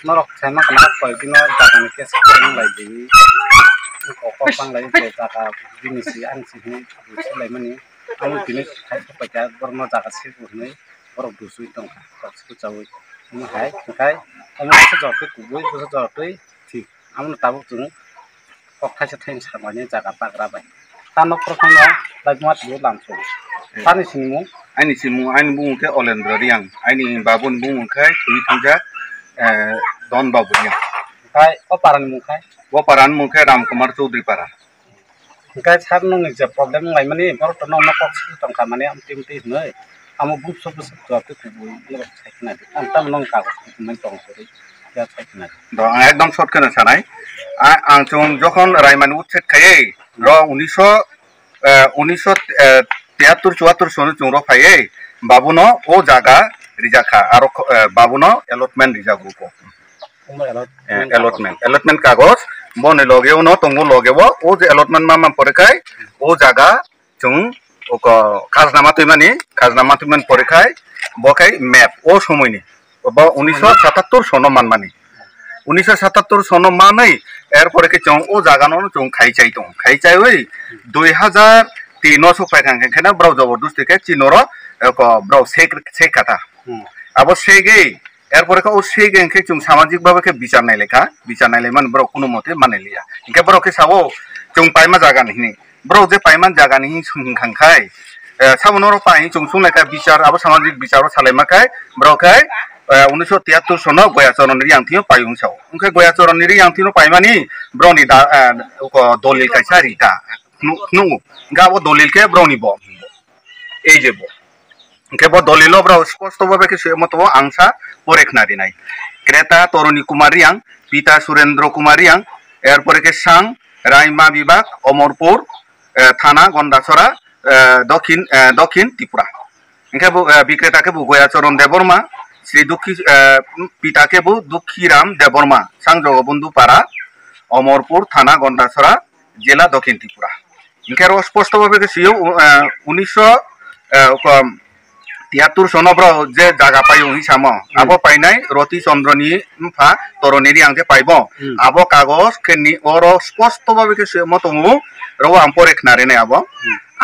norok sama kena koi di norok jangan kes yang lagi kok pang lagi jaga jenis an sih busi lagi mana kamu jenis baca bermo jaga sih busi berok busi itu kan itu jauh ini hai kamu bisa jauh kubui bisa jauh sih kamu tahu tuh kok kasih time samanya jaga pagrabai tanok pertama lagi mat dulu langsung tani sinimu Ani simu ani bungu ke Olendra riang ani babun bungu ke tui tanja don babu riang kai oparan mukai wo paran mu ke Ram Kumar Chaudhary para kai sar nong je problem ngai mani bor to nong nakok si tong ka mani am tim ti noi amu bup so bus jawab ke kubui lo saikna am tam nong ka men tong sori ya saikna do ekdom short kana sanai ang chung jokhon Raiman utset khaye ro 1973-74 sonu chungro phaye babuno o jaga rijaka aro babuno allotment rijagu ko allotment kagos bone loge uno tongu loge wo o je allotment mama porekai o jaga chung oko khaznama tuiman porekai bokai map o somoyni bo 1977 sono manmani 1977 sono manai এরপরে কি চং ও জাগানো চং খাইচাই ওই 2003 পাইখান কেনা brow জবরদস্তি কে চিনর brow সেক কথা আবার সেগে এরপরে ও সেগে কে চং সামাজিক ভাবে কে বিচার নাইলে মান ব্রাউ কোনো মতে মানে লিয়া ইনকে ব্রাউ কে সাবো চং পাইমা জাগা নিনি ব্রাউ যে পাইমা জাগা নিহি সুংখাংখাই সাবনর পাই চং সুংলাকা বিচার আবার সামাজিক বিচার সালাইমাকাই ব্রাউ খাই 1973 sono goyachoron riang thio payung chau ungke goyachoron riang thio paimani broni da ko dolil kaisa rita nu gabo dolil ke broni bo ei je bo ungke bo dolilo bro sposto bhabe ke semoto angsa porekna dinai kreta toroni kumar riang pita surendra kumar riang erpore ke sang raima bibak omorpur thana gondasora দক্ষিণ Tripura ungke bo bikreta ke bo goyachoron deborma Shri পিতাকে বু দুঃখীরাম দেববর্মা সাংজগবন্ধু পাড়া অমরপুর থানা গন্ডাছড়া জেলা দক্ষিণ ত্রিপুরা ইনকে স্পষ্টভাবে গেছিও 1973 সনব্র যে জায়গা পাই হিসাম আবো পাইনাই রতি চন্দ্রনি ফা তরণেরি আংকে পাইব আবো কাগজ খেনি ওর স্পষ্টভাবে গেছিও মতমু রও আমপরেখ নারেনে আবো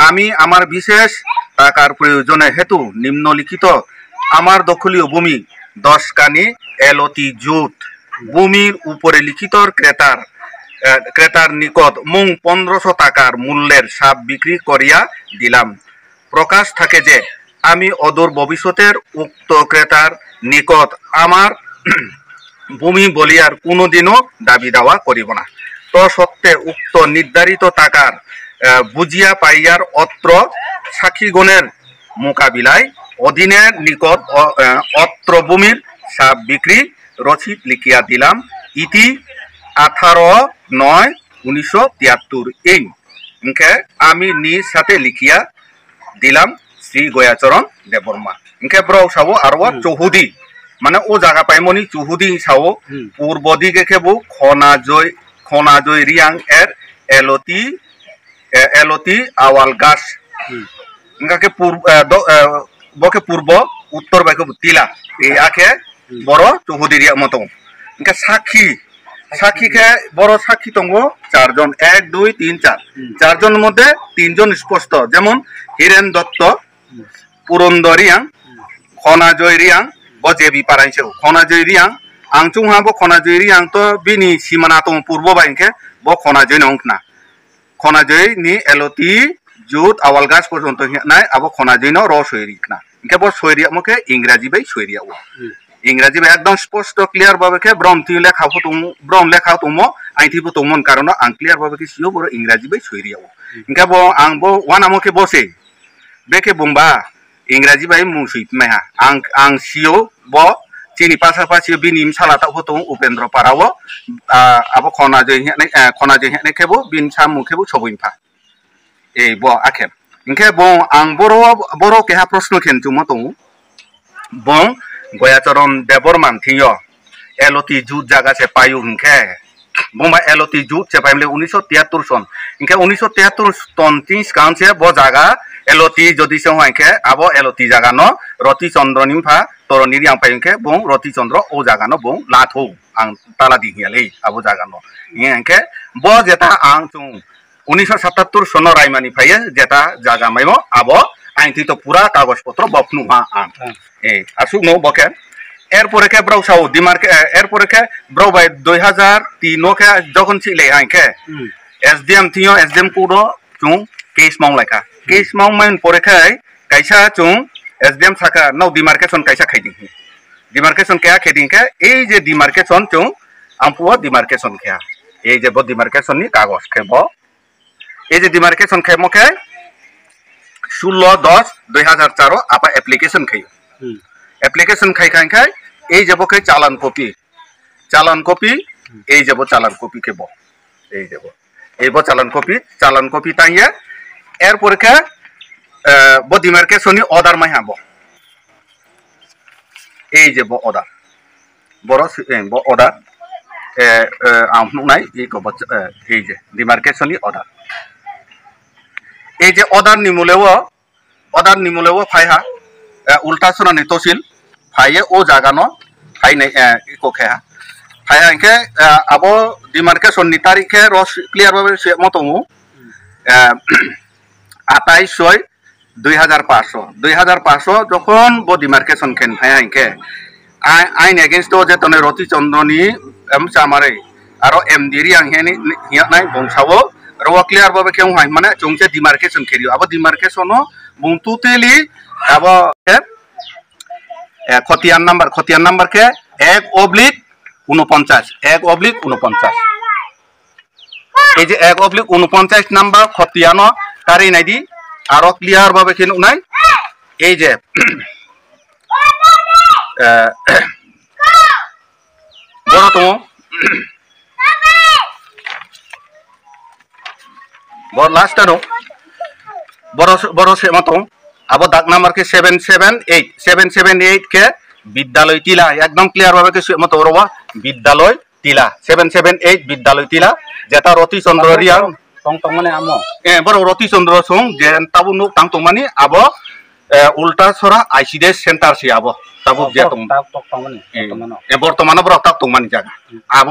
আমি আমার বিশেষ টাকার প্রয়োজনে হেতু নিম্নলিখিত আমার দখলীয় ভূমি 10 কানি এলতি জুট ভূমির উপরে লিখিত ক্রেতার নিকট মুং 1500 টাকার মূল্যের সাপ বিক্রি করিয়া দিলাম প্রকাশ থাকে যে আমি অদূর ভবিষ্যতের উক্ত ক্রেতার নিকট আমার ভূমি বলিয়ার কোনোদিনও দাবি দাওয়া করিব না তো সত্ত্বে উক্ত নির্ধারিত টাকার বুঝিয়া পাইয়ার অত্র সাক্ষীগণের মোকাবিলায় অধীনের নিকট অত্র ভূমির সাপ বিক্রি রসিদ লিখিয়া দিলাম ইতি 18/9/1973 ইনকে আমি নিজ সাথে লিখিয়া দিলাম শ্রী গয়াচরণ দেববর্মা ইনকে ব্রও সাবো আরো চৌহুদি মানে ও জায়গা পাইমনি চৌহুদি সাবো পূর্ব দিকে খেবো খনাজয় রিয়াং এর এলতি আওয়াল গাছ ইনকাকে বকে পূর্ব উত্তর বাইকে তিলা এই আখে বড় চৌহুদি রিয়া মতো ইনকা সাক্ষী কে বড় সাক্ষী তঙ্গ 4 জন 1 2 3 4 4 জনের মধ্যে 3 জন স্পষ্ট যেমন হিরেন দত্ত পুরন্দর রিয়াং খনাজয় রিয়াং বজেবি পারাইছেও খনাজয় রিয়াং আংচুং হাবো খনাজয় রিয়াং তো বিনি সীমানা তো পূর্ব বাইকে ব খনাজয় নংনা খনাজয় নি এলতি জুট আওয়াল গাছ পর্যন্ত নাই আবো খনাজয় ন র সৈরিকনা ইনকে ব সৈরিয়া মকে ইংরেজি বাই সৈরিয়া ইংরেজি বাই একদম স্পষ্ট ক্লিয়ার ভাবে কে ব্রম লেখা তুমো আইথিবো তুমন কারণ আং ক্লিয়ার ভাবে কে সিও বড় ইংরেজি বাই সৈরিয়া ইনকে ব আং ব ওয়ান আমকে বসে বেকে বুমবা ইংরেজি বাই মুসুই মেহা আং সিও ব চিনি পাশাপাশি বিনিম সালাতা হতো উপেন্দ্র পারাও আবো খনাজয় হেনে খেবো বিন সামু খেবো সবইনফা এই ব আখেম ইনকে ব আং বড় কেহা প্রশ্ন খেনচু মতো বং গয়াচরণ দেববর্মান থিয় এলতি জুট জায়গা সে পায়ু ইনকে বংবা এলতি জুট সে পাইমলে 1973 সন ইনকে 1973 টন 30 কাউন্সে ব জায়গা এলতি যদি সে হইকে আবো এলতি জায়গা ন রতি চন্দ্রনিমফা toroni yang paling ke bung roti chandra o jaga no bung latho ang tala di hiale abo jaga no yang ke bo jeta ang chung 1977 sono raimani phaiye jeta jaga maimo abo ain to pura kagos potro bopnu ha ang asuk no boke এরপরে কে brow Sau ডিমার্কে এরপরে কে brow by 2003 কে যখন ছিলে আইকে SDM থিও SDM কোডো চুং case মাং লাইকা কেস মাং মান পরে খাই কাইসা চুং এসডিএম সাকা নাও ডিমার্কেশন কাইসা খাইদিং ডিমার্কেশন কে খাইদিং কে এই যে ডিমার্কেশন চুং আমপু ডিমার্কেশন কে এই যে ব ডিমার্কেশন নি কাগজ খেব এই যে ডিমার্কেশন খেমকে 16/10/2004 আপা অ্যাপ্লিকেশন খাই एप्लीकेशन खाई खाई এই যাব কে চালান কপি এই যাব চালান কপি কে বো এই যাব এই বো চালান কপি তাইয়া এর পরে ব ডিমার্কেশনি অর্ডার মাই হাবো এই যাব অর্ডার বড় ব অর্ডার আমনুনাই এই কব এই যে ডিমার্কেশনি অর্ডার এই যে অর্ডার নিমুলেও ফাইহা उल्टा सुनानी तहसिल फाइए ओ जागानो फाइनाय इको खेहा फाइया इनके आबो डिमार्केशन नि तारिखे रस क्लियर भाबे से मतमु 28/6/2005 যখন ব ডিমার্কেশন খেন ফাইয়া ইনके আইন এগेंस्ट जे तने रति चंद्रनी एमचामारे आरो एमडिरि आं हेनि हियानाय बंसावो रवा क्लियर भाबे केउ हाय माने चंगसे डिमार्केशन खेरियो आबो डिमार्केशनो बुंतुतेलि अब खतियान नंबर के 1/49 এই যে 1/49 নাম্বার খতিয়ানো তারি নাইদি আরো ক্লিয়ার ভাবে কেন নাই এই যে বড় তো বড় লাস্ট আরো বড় সে মত अब दाग नंबर के 778 के विद्यालय टीला एकदम क्लियर भावे के मत रवा विद्यालय टीला 778 विद्यालय टीला जेता रति चंद्र रिया तंग माने आमो बरो रति चंद्र सं जे ताबु नुक तंग माने अब उल्टा सरा आईसीडीएस सेंटर से अब ताबु जे तंग बर्तमान बरो तक माने जागा अब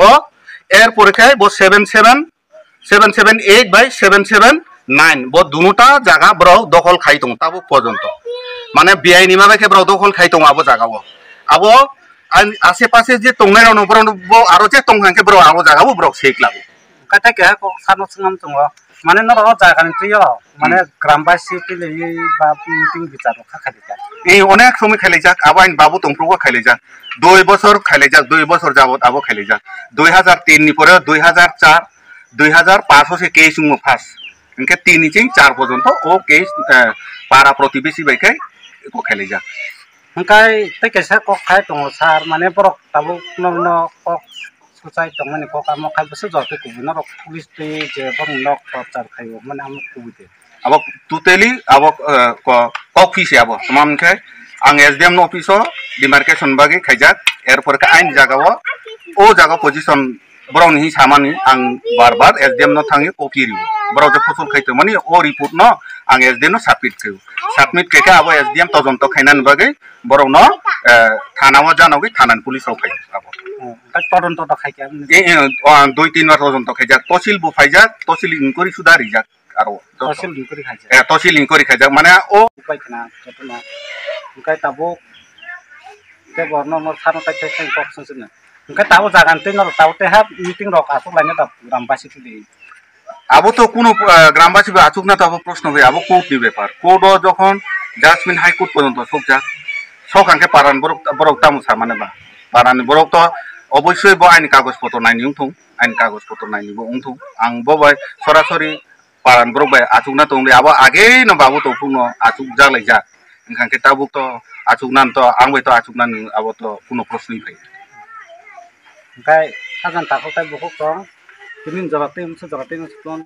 एर परीक्षा बो 778/779 बो दुनुटा जागा ब्राउ दखल खाई दं ताबो पर्यंत माने बिआई नि माबे के ब्राउ दखल खाई दं आबो जागाबो आबो आसे पासे जे तंगनाय न ब्राउ आरो जे तंग के ब्राउ आबो जागाबो ब्राउ सेक लागो काटा के को सानो संगम दंग माने न जागानि तियो माने ग्रामबासी तिले बा मीटिंग बिचार खाखालि जा ए अनेक समय खालि जा आबो आइन बाबू तंफ्रुबो खालि जा 2 বছর खालि जा 2 বছর যাবত आबो खालि जा 2003 नि परे 2004 2005 से केस मु फास इनके 3 से 4 पर्यंत ओ केस पारा प्रतिवेशी बाइके को खेले जा हंकाय ते कैसा को खाय तो सार माने पर ताबु न को सोचाय तो माने को काम खाय बस जते को न पुलिस ते जे बन न प्रचार खायो माने हम कुबते अब टोटली अब ऑफिस अब तमाम के आं एसडीएम ऑफिस डिमार्केशन बागे खायजा एरपर का आइन जागाव ओ जागा पोजीशन ब्राउन ही सामानी आं बार एसडीएम न थांगे कॉपी रिउ ब्राउ जे फसल खायतो माने ओ रिपोर्ट न आं एसडीएम न सबमिट के अब एसडीएम तदন্ত खायनान बागे ब्राउ न थानाव जानावगे थानान पुलिस राव खायो अब तदন্ত त खायके 2-3 बार तदন্ত खायजा तहसिल बु फायजा तहसिल इनक्वायरि सुदा रिजा आरो तहसिल इनक्वायरि खायजा माने ओ पाइखना जतना ओंखाय ताबो ते बर्न न थानो ताइसे कक्सनसनो ओंखाय ताबो जागानते न ताबते हा मीटिंग रक आसो लाइने त ग्रामबासी तिले अब तो कोनो ग्रामबासी आचुक ना तब प्रश्न हो अब कोर्ट नि ব্যাপার कोर्ट যখন জাজমেন্ট হাই কোর্ট পর্যন্ত সবজা সকাঙ্কে পারান বরক তামুসা মানে বা পারান বরক তো অবশ্যই ব আইন কাগজপত্র নাইনি উঠুং আইন কাগজপত্র নাইনি ব উঠুং আং ববাই সরাসরি পারান বরক বাই আচুক না তো अब आगे न बाबू तो पुनो आचुक जालाय जा ओंखांके ताबुक तो आचुक नान तो आंबो तो आचुक नान अब तो कोनो प्रश्न फै ओंखाय साजान ताको काय बहुत दं Tinin jawab tem